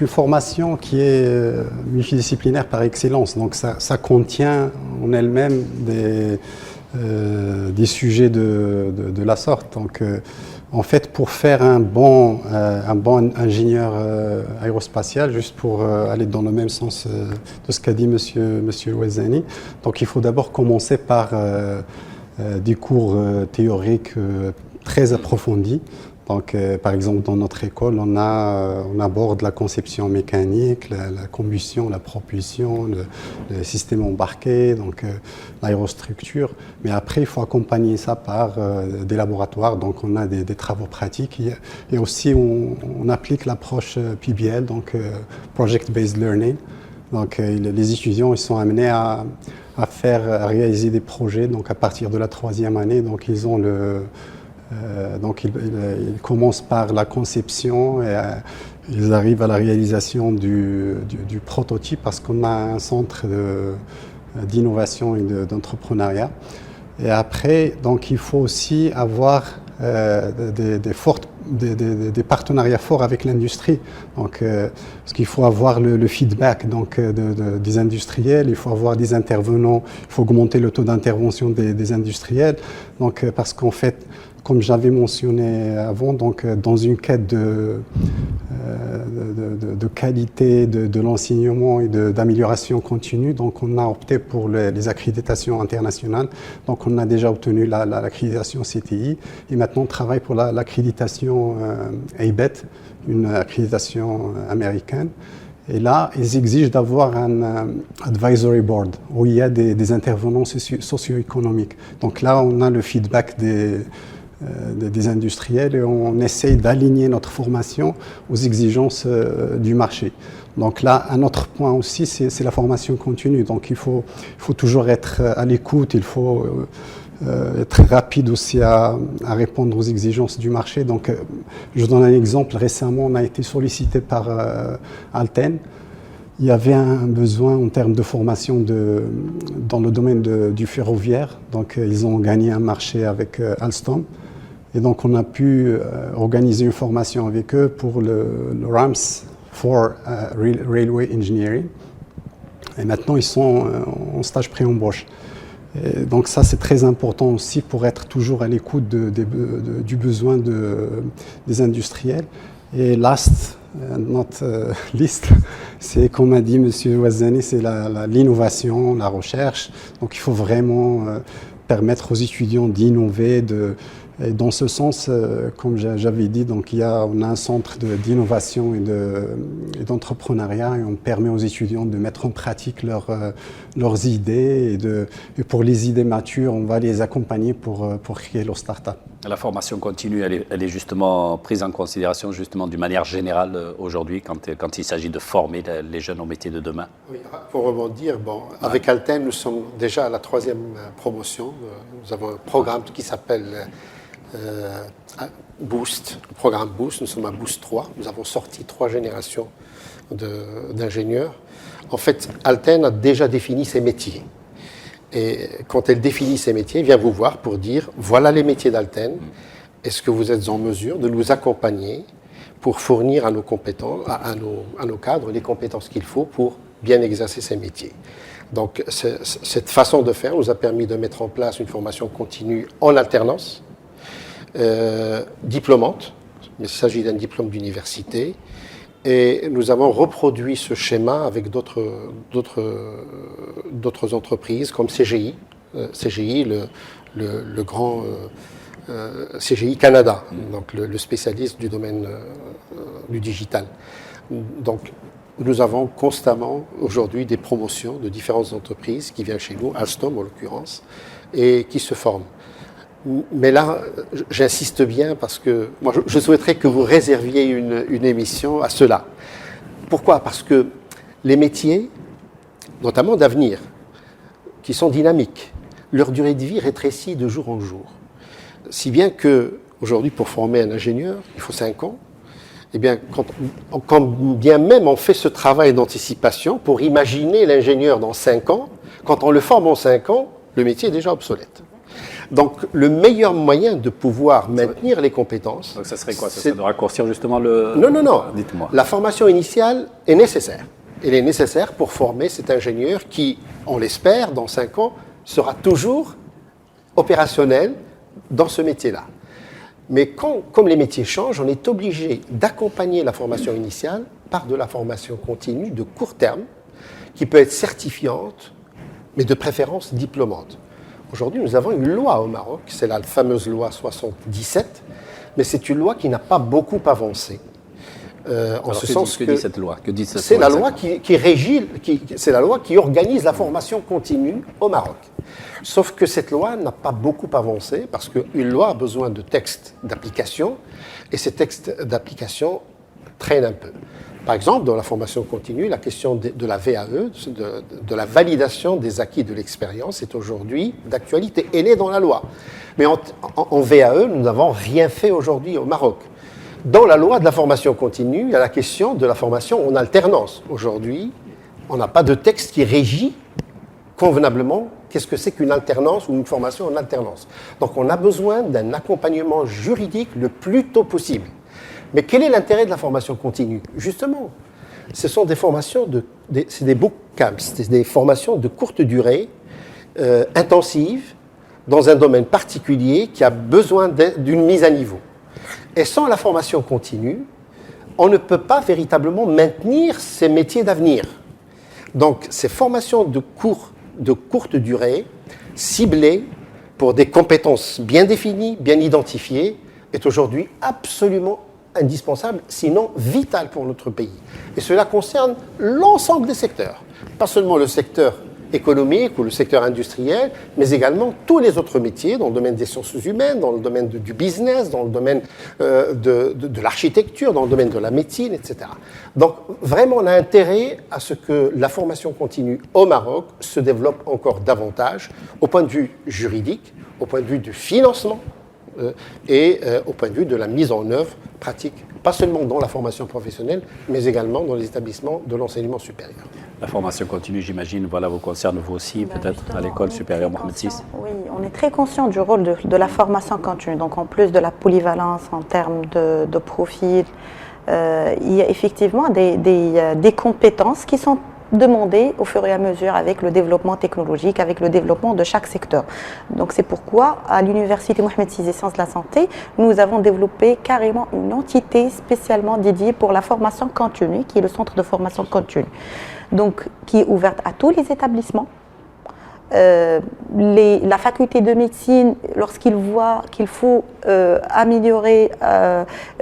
Speaker 4: une formation qui est multidisciplinaire par excellence. Donc ça contient en elle-même des sujets de la sorte. Donc en fait, pour faire un bon ingénieur aérospatial, juste pour aller dans le même sens de ce qu'a dit Monsieur Ouazzani, donc il faut d'abord commencer par des cours théoriques très approfondis. Donc, par exemple, dans notre école, on aborde la conception mécanique, la combustion, la propulsion, le système embarqué, donc l'aérostructure. Mais après, il faut accompagner ça par des laboratoires. Donc, on a des travaux pratiques. Et aussi, on applique l'approche PBL, donc Project Based Learning. Donc, les étudiants ils sont amenés à réaliser des projets. Donc, à partir de la 3e année, donc ils ont ils commencent par la conception et ils arrivent à la réalisation du prototype parce qu'on a un centre d'innovation et d'entrepreneuriat. Et après, donc, il faut aussi avoir des partenariats forts avec l'industrie. Donc, parce qu'il faut avoir le feedback donc, des industriels, il faut avoir des intervenants, il faut augmenter le taux d'intervention des industriels. Donc, parce qu'en fait, comme j'avais mentionné avant, donc, dans une quête de qualité de l'enseignement et d'amélioration continue. Donc, on a opté pour les accréditations internationales. Donc, on a déjà obtenu l'accréditation CTI et maintenant on travaille pour l'accréditation ABET, une accréditation américaine. Et là, ils exigent d'avoir un advisory board où il y a des intervenants socio-économiques. Donc là, on a le feedback des industriels et on essaye d'aligner notre formation aux exigences du marché. Donc là, un autre point aussi, c'est la formation continue. Donc il faut toujours être à l'écoute, il faut être rapide aussi à répondre aux exigences du marché. Donc je vous donne un exemple. Récemment, on a été sollicité par Alten. Il y avait un besoin en termes de formation dans le domaine du ferroviaire. Donc ils ont gagné un marché avec Alstom. Et donc, on a pu organiser une formation avec eux pour le RAMS for Railway Engineering. Et maintenant, ils sont en stage pré-embauche. Et donc, ça, c'est très important aussi pour être toujours à l'écoute du besoin des industriels. Et last, not least, c'est comme a dit M. Ouazzani, c'est l'innovation, la recherche. Donc, il faut vraiment permettre aux étudiants d'innover, et dans ce sens, comme j'avais dit, donc on a un centre d'innovation et d'entrepreneuriat et on permet aux étudiants de mettre en pratique leurs idées et pour les idées matures, on va les accompagner pour créer leur start-up.
Speaker 2: La formation continue, elle est justement prise en considération justement d'une manière générale aujourd'hui quand il s'agit de former les jeunes au métier de demain.
Speaker 5: Oui, pour rebondir, avec Alten, nous sommes déjà à la 3e promotion. Nous avons un programme qui s'appelle Boost, le programme Boost. Nous sommes à Boost 3. Nous avons sorti 3 générations d'ingénieurs. En fait, Alten a déjà défini ses métiers. Et quand elle définit ses métiers, elle vient vous voir pour dire voilà les métiers d'Alten. Est-ce que vous êtes en mesure de nous accompagner pour fournir à nos compétences, à nos cadres les compétences qu'il faut pour bien exercer ces métiers. Donc cette façon de faire nous a permis de mettre en place une formation continue en alternance, diplômante. Il s'agit d'un diplôme d'université. Et nous avons reproduit ce schéma avec d'autres entreprises comme CGI, le grand CGI Canada, donc le spécialiste du domaine du digital. Donc nous avons constamment aujourd'hui des promotions de différentes entreprises qui viennent chez nous, Alstom en l'occurrence, et qui se forment. Mais là, j'insiste bien parce que moi, je souhaiterais que vous réserviez une émission à cela. Pourquoi ? Parce que les métiers, notamment d'avenir, qui sont dynamiques, leur durée de vie rétrécit de jour en jour. Si bien qu'aujourd'hui, pour former un ingénieur, il faut 5 ans. Eh bien, quand bien même on fait ce travail d'anticipation pour imaginer l'ingénieur dans 5 ans, quand on le forme en 5 ans, le métier est déjà obsolète. Donc, le meilleur moyen de pouvoir maintenir les compétences...
Speaker 2: Donc, ça serait quoi ? Ça serait de raccourcir justement le...
Speaker 5: Non.
Speaker 2: Dites-moi.
Speaker 5: La formation initiale est nécessaire. Elle est nécessaire pour former cet ingénieur qui, on l'espère, dans 5 ans, sera toujours opérationnel dans ce métier-là. Mais comme les métiers changent, on est obligé d'accompagner la formation initiale par de la formation continue de court terme, qui peut être certifiante, mais de préférence diplômante. Aujourd'hui, nous avons une loi au Maroc, c'est la fameuse loi 77, mais c'est une loi qui n'a pas beaucoup avancé.
Speaker 2: En ce sens que dit cette loi ? Que dit cette
Speaker 5: c'est
Speaker 2: loi,
Speaker 5: la loi qui régit, c'est la loi qui organise la formation continue au Maroc. Sauf que cette loi n'a pas beaucoup avancé parce qu'une loi a besoin de textes d'application et ces textes d'application traînent un peu. Par exemple, dans la formation continue, la question de la VAE, de la validation des acquis de l'expérience est aujourd'hui d'actualité. Elle est dans la loi. Mais en VAE, nous n'avons rien fait aujourd'hui au Maroc. Dans la loi de la formation continue, il y a la question de la formation en alternance. Aujourd'hui, on n'a pas de texte qui régit convenablement qu'est-ce que c'est qu'une alternance ou une formation en alternance. Donc on a besoin d'un accompagnement juridique le plus tôt possible. Mais quel est l'intérêt de la formation continue ? Justement, ce sont des formations, c'est des bootcamps, c'est des formations de courte durée, intensives, dans un domaine particulier qui a besoin d'une mise à niveau. Et sans la formation continue, on ne peut pas véritablement maintenir ces métiers d'avenir. Donc, ces formations de courte durée, ciblées pour des compétences bien définies, bien identifiées, est aujourd'hui absolument indispensable, sinon vital pour notre pays. Et cela concerne l'ensemble des secteurs, pas seulement le secteur économique ou le secteur industriel, mais également tous les autres métiers dans le domaine des sciences humaines, dans le domaine du business, dans le domaine de l'architecture, dans le domaine de la médecine, etc. Donc vraiment, on a intérêt à ce que la formation continue au Maroc se développe encore davantage au point de vue juridique, au point de vue du financement et au point de vue de la mise en œuvre pratique, pas seulement dans la formation professionnelle, mais également dans les établissements de l'enseignement supérieur.
Speaker 2: La formation continue, j'imagine, voilà, vous concerne vous aussi, peut-être à l'école supérieure Mohamed VI.
Speaker 3: Oui, on est très conscient du rôle de la formation continue. Donc, en plus de la polyvalence en termes de profil, il y a effectivement des compétences qui sont demandées au fur et à mesure avec le développement technologique, avec le développement de chaque secteur. Donc c'est pourquoi à l'Université Mohamed VI des sciences de la santé, nous avons développé carrément une entité spécialement dédiée pour la formation continue, qui est le centre de formation continue. Donc qui est ouverte à tous les établissements. La faculté de médecine, lorsqu'il voit qu'il faut améliorer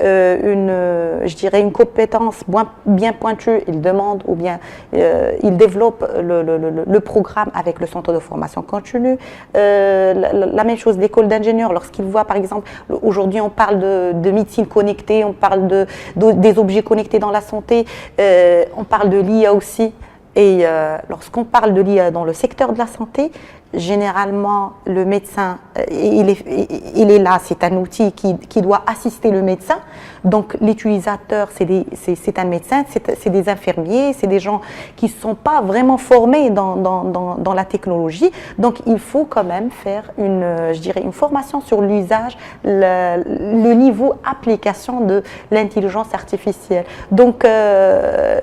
Speaker 3: une compétence bien pointue, il demande ou bien il développe le programme avec le centre de formation continue. La même chose, l'école d'ingénieurs, lorsqu'il voit par exemple, aujourd'hui on parle de médecine connectée, on parle des objets connectés dans la santé, on parle de l'IA aussi. Et lorsqu'on parle de l'IA dans le secteur de la santé, généralement, le médecin, il est là, c'est un outil qui doit assister le médecin. Donc, l'utilisateur, c'est un médecin, c'est des infirmiers, c'est des gens qui ne sont pas vraiment formés dans la technologie. Donc, il faut quand même faire une formation sur l'usage, le niveau application de l'intelligence artificielle. Donc,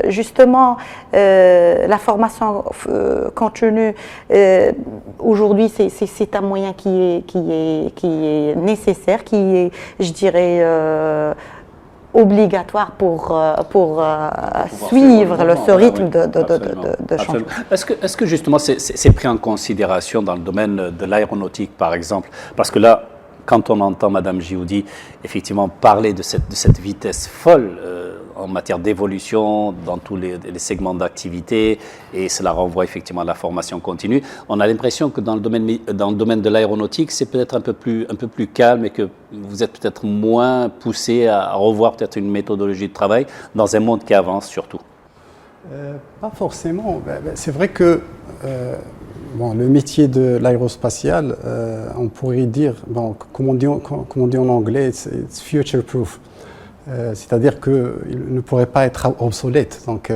Speaker 3: justement, la formation continue, aujourd'hui, c'est un moyen qui est nécessaire, qui est, je dirais, obligatoire pour suivre ce rythme de changement.
Speaker 2: Est-ce que justement c'est pris en considération dans le domaine de l'aéronautique, par exemple? Parce que là, quand on entend Madame Gioudi effectivement parler de cette vitesse folle en matière d'évolution dans tous les segments d'activité, et cela renvoie effectivement à la formation continue, on a l'impression que dans le domaine de l'aéronautique, c'est peut-être un peu plus calme et que vous êtes peut-être moins poussé à revoir peut-être une méthodologie de travail dans un monde qui avance surtout.
Speaker 4: Pas forcément. C'est vrai que le métier de l'aérospatial, on pourrait dire, comme on dit en anglais, it's future-proof. C'est-à-dire qu'il ne pourrait pas être obsolète donc,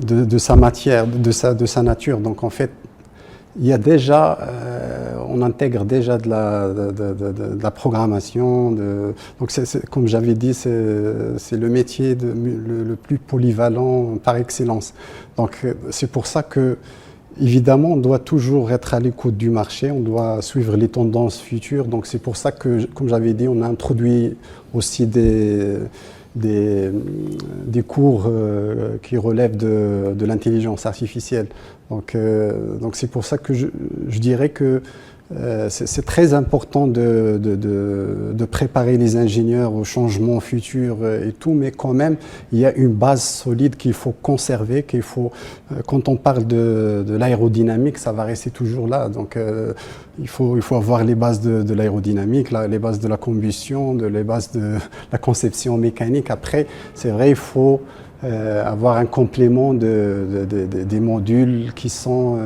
Speaker 4: de sa matière, de sa nature. Donc en fait, il y a déjà, on intègre déjà de la programmation. Donc comme j'avais dit, c'est le métier le plus polyvalent par excellence. Donc c'est pour ça que évidemment, on doit toujours être à l'écoute du marché, on doit suivre les tendances futures. Donc c'est pour ça que, comme j'avais dit, on a introduit aussi des cours qui relèvent de l'intelligence artificielle. Donc c'est pour ça que je dirais que c'est très important de préparer les ingénieurs aux changements futurs et tout, mais quand même, il y a une base solide qu'il faut conserver, quand on parle de l'aérodynamique, ça va rester toujours là. Donc, il faut avoir les bases de l'aérodynamique, les bases de la combustion, les bases de la conception mécanique. Après, c'est vrai, il faut avoir un complément des modules qui sont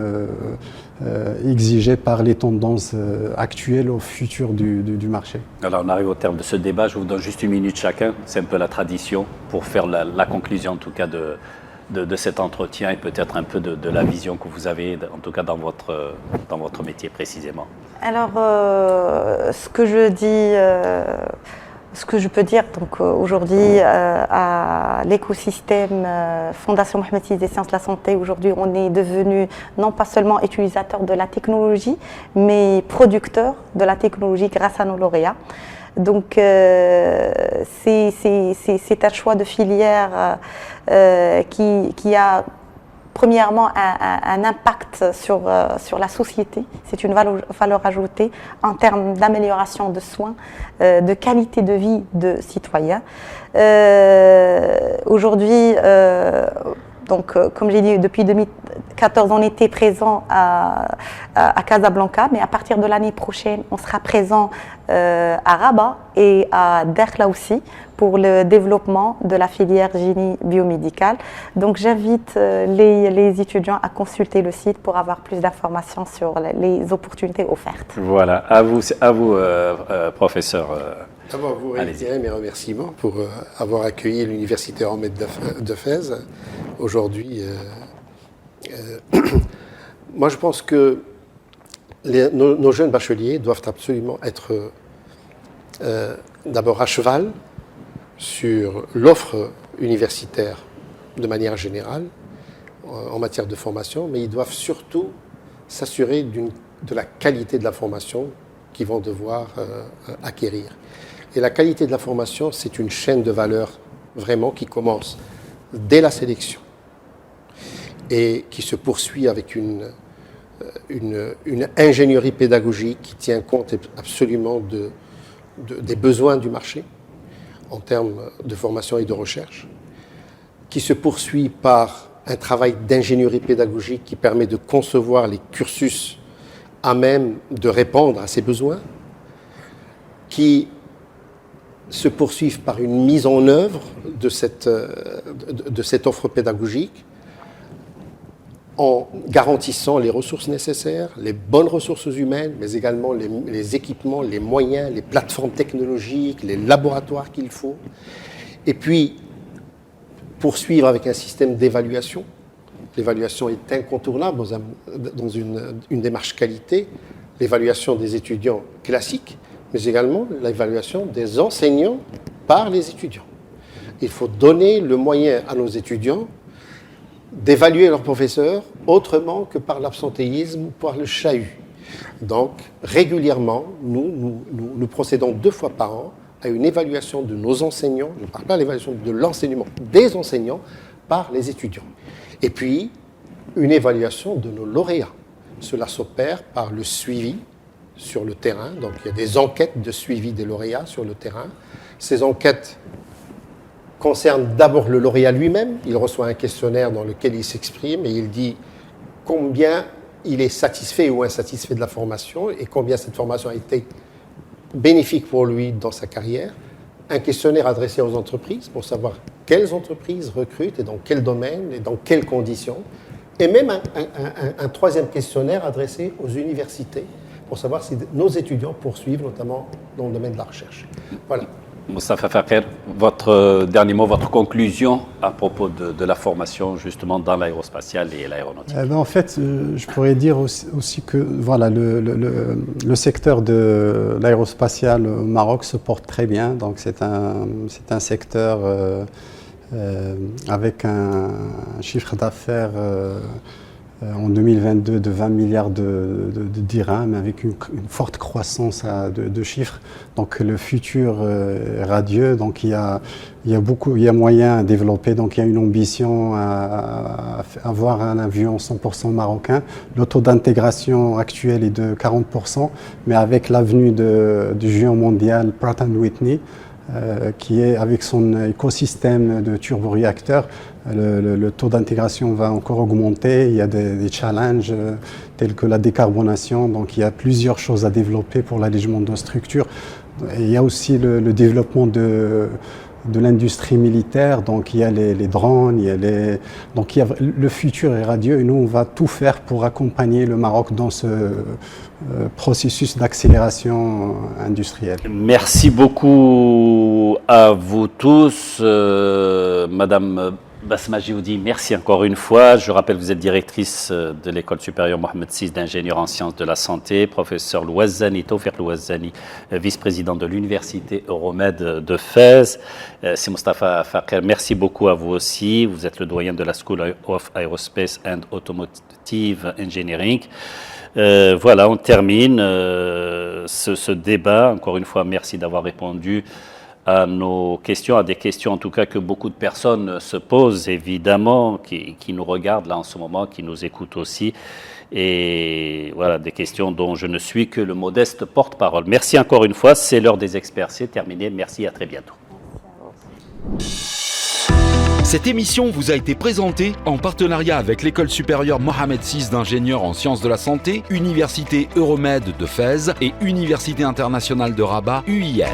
Speaker 4: exigés par les tendances actuelles au futur du marché.
Speaker 2: Alors on arrive au terme de ce débat, je vous donne juste une minute chacun, c'est un peu la tradition pour faire la conclusion en tout cas de cet entretien et peut-être un peu de la vision que vous avez en tout cas dans votre métier précisément.
Speaker 3: Alors ce que je dis Ce que je peux dire, donc aujourd'hui, à l'écosystème Fondation Mohamed VI des sciences de la santé, aujourd'hui, on est devenu non pas seulement utilisateur de la technologie, mais producteur de la technologie grâce à nos lauréats. Donc, c'est un choix de filière qui a premièrement un impact sur la société. C'est une valeur ajoutée en termes d'amélioration de soins, de qualité de vie de citoyens. Aujourd'hui, donc, comme j'ai dit, depuis 2014, on était présent à Casablanca, mais à partir de l'année prochaine, on sera présent à Rabat et à Dakhla aussi pour le développement de la filière génie biomédical. Donc, j'invite les étudiants à consulter le site pour avoir plus d'informations sur les opportunités offertes.
Speaker 2: Voilà, à vous professeur.
Speaker 5: D'abord, vous réitérez mes remerciements pour avoir accueilli l'Université Mohamed de Fès aujourd'hui. Moi, je pense que nos jeunes bacheliers doivent absolument être d'abord à cheval sur l'offre universitaire de manière générale en matière de formation, mais ils doivent surtout s'assurer de la qualité de la formation qu'ils vont devoir acquérir. Et la qualité de la formation, c'est une chaîne de valeur vraiment qui commence dès la sélection et qui se poursuit avec une ingénierie pédagogique qui tient compte absolument des besoins du marché en termes de formation et de recherche, qui se poursuit par un travail d'ingénierie pédagogique qui permet de concevoir les cursus à même de répondre à ces besoins, qui se poursuivent par une mise en œuvre de cette offre pédagogique en garantissant les ressources nécessaires, les bonnes ressources humaines, mais également les équipements, les moyens, les plateformes technologiques, les laboratoires qu'il faut. Et puis, poursuivre avec un système d'évaluation. L'évaluation est incontournable dans une démarche qualité. L'évaluation des étudiants classiques, mais également l'évaluation des enseignants par les étudiants. Il faut donner le moyen à nos étudiants d'évaluer leurs professeurs autrement que par l'absentéisme ou par le chahut. Donc, régulièrement, nous procédons 2 fois par an à une évaluation de nos enseignants, je ne parle pas de l'évaluation de l'enseignement, des enseignants par les étudiants. Et puis, une évaluation de nos lauréats. Cela s'opère par le suivi sur le terrain. Donc, il y a des enquêtes de suivi des lauréats sur le terrain. Ces enquêtes concernent d'abord le lauréat lui-même. Il reçoit un questionnaire dans lequel il s'exprime et il dit combien il est satisfait ou insatisfait de la formation et combien cette formation a été bénéfique pour lui dans sa carrière. Un questionnaire adressé aux entreprises pour savoir quelles entreprises recrutent et dans quel domaine et dans quelles conditions. Et même un 3e questionnaire adressé aux universités pour savoir si nos étudiants poursuivent, notamment dans le domaine de la recherche. Voilà.
Speaker 2: Moustapha Fakher, votre dernier mot, votre conclusion à propos de la formation justement dans l'aérospatiale et l'aéronautique.
Speaker 4: En fait, je pourrais dire aussi que voilà, le secteur de l'aérospatiale au Maroc se porte très bien. Donc c'est un secteur avec un chiffre d'affaires en 2022 de 20 milliards de dirhams, avec une forte croissance de chiffres. Donc le futur est radieux, donc il y a moyen à développer, donc il y a une ambition à avoir un avion 100% marocain. Le taux d'intégration actuel est de 40%, mais avec l'avenue du géant mondial Pratt & Whitney, qui est avec son écosystème de turboréacteurs, le taux d'intégration va encore augmenter. Il y a des challenges tels que la décarbonation, donc il y a plusieurs choses à développer pour l'allègement de nos structures. Et il y a aussi le développement de l'industrie militaire, donc il y a les drones, donc le futur est radieux et nous on va tout faire pour accompagner le Maroc dans ce processus d'accélération industrielle.
Speaker 2: Merci beaucoup à vous tous, Madame Basma Djioudi, merci encore une fois. Je rappelle que vous êtes directrice de l'école supérieure Mohamed VI d'ingénieur en sciences de la santé, professeur Louazzani, Tawfiq Louazzani, vice-président de l'université Euromed de Fès. C'est Mostafa Fakir, merci beaucoup à vous aussi. Vous êtes le doyen de la School of Aerospace and Automotive Engineering. Voilà, on termine ce débat. Encore une fois, merci d'avoir répondu à nos questions, à des questions en tout cas que beaucoup de personnes se posent évidemment, qui nous regardent là en ce moment, qui nous écoutent aussi. Et voilà, des questions dont je ne suis que le modeste porte-parole. Merci encore une fois, c'est l'heure des experts, c'est terminé. Merci, à très bientôt.
Speaker 1: Cette émission vous a été présentée en partenariat avec l'École supérieure Mohamed VI d'ingénieurs en sciences de la santé, Université Euromed de Fès et Université internationale de Rabat, UIR.